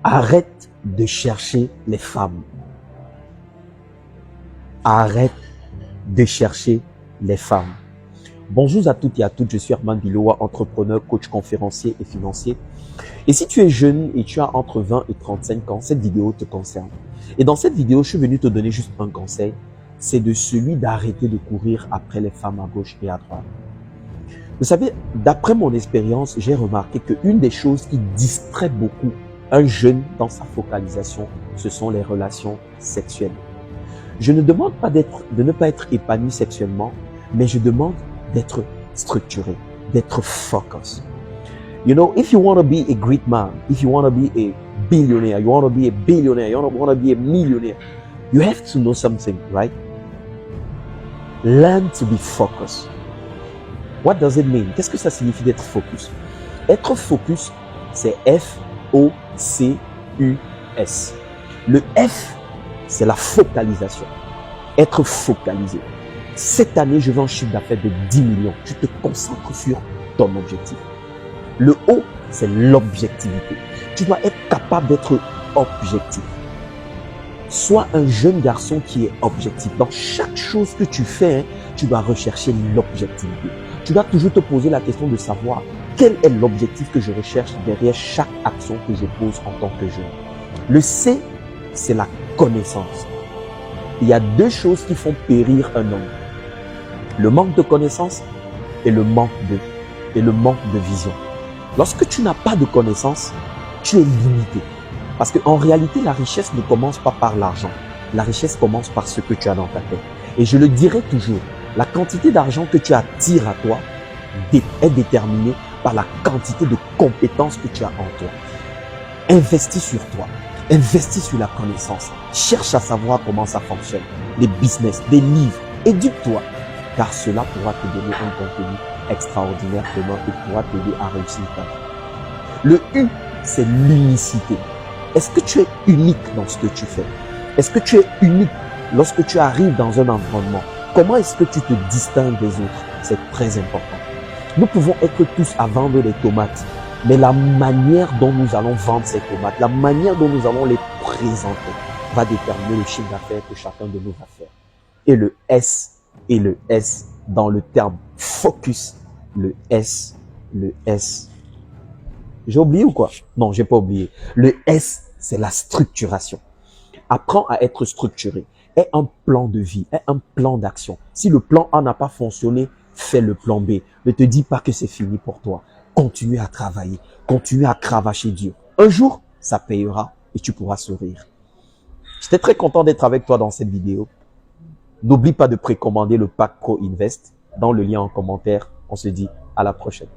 Arrête de chercher les femmes. Arrête de chercher les femmes. Bonjour à toutes et à toutes, je suis Armand Bilowa, entrepreneur, coach, conférencier et financier. Et si tu es jeune et tu as entre 20 et 35 ans, cette vidéo te concerne. Et dans cette vidéo, je suis venu te donner juste un conseil, c'est de celui d'arrêter de courir après les femmes à gauche et à droite. Vous savez, d'après mon expérience, j'ai remarqué qu'une des choses qui distrait beaucoup un jeune dans sa focalisation, ce sont les relations sexuelles. Je ne demande pas de ne pas être épanoui sexuellement, mais je demande d'être structuré, d'être focus. You know, if you want to be a great man, if you want to be a billionaire, you want to be a billionaire, you want to be a millionaire, you have to know something, right? Learn to be focused. What does it mean? Qu'est-ce que ça signifie d'être focus? Être focus, c'est F-O-C-U-S. Le F, c'est la focalisation. Être focalisé. Cette année, je veux un chiffre d'affaires de 10 millions. Tu te concentres sur ton objectif. Le O, c'est l'objectivité. Tu dois être capable d'être objectif. Sois un jeune garçon qui est objectif. Dans chaque chose que tu fais, tu dois rechercher l'objectivité. Tu dois toujours te poser la question de savoir quel est l'objectif que je recherche derrière chaque action que je pose en tant que jeune. Le C, c'est la connaissance. Il y a deux choses qui font périr un homme. Le manque de connaissance et le manque de vision. Lorsque tu n'as pas de connaissance, tu es limité. Parce qu'en réalité, la richesse ne commence pas par l'argent. La richesse commence par ce que tu as dans ta tête. Et je le dirai toujours, la quantité d'argent que tu attires à toi est déterminée par la quantité de compétences que tu as en toi. Investis sur toi. Investis sur la connaissance. Cherche à savoir comment ça fonctionne. Les business, des livres. Éduque-toi. Car cela pourra te donner un contenu extraordinaire demain et pourra t'aider à réussir ta vie. Le U, c'est l'unicité. Est-ce que tu es unique dans ce que tu fais? Est-ce que tu es unique lorsque tu arrives dans un environnement? Comment est-ce que tu te distingues des autres? C'est très important. Nous pouvons être tous à vendre des tomates, mais la manière dont nous allons vendre ces tomates, la manière dont nous allons les présenter, va déterminer le chiffre d'affaires que chacun de nous va faire. Et le S dans le terme focus, le S. J'ai oublié ou quoi? Non, j'ai pas oublié. Le S, c'est la structuration. Apprends à être structuré. Aie un plan de vie, aie un plan d'action. Si le plan A n'a pas fonctionné, fais le plan B. Ne te dis pas que c'est fini pour toi. Continue à travailler, continue à cravacher dur. Un jour, ça payera et tu pourras sourire. J'étais très content d'être avec toi dans cette vidéo. N'oublie pas de précommander le pack Pro Invest dans le lien en commentaire. On se dit à la prochaine.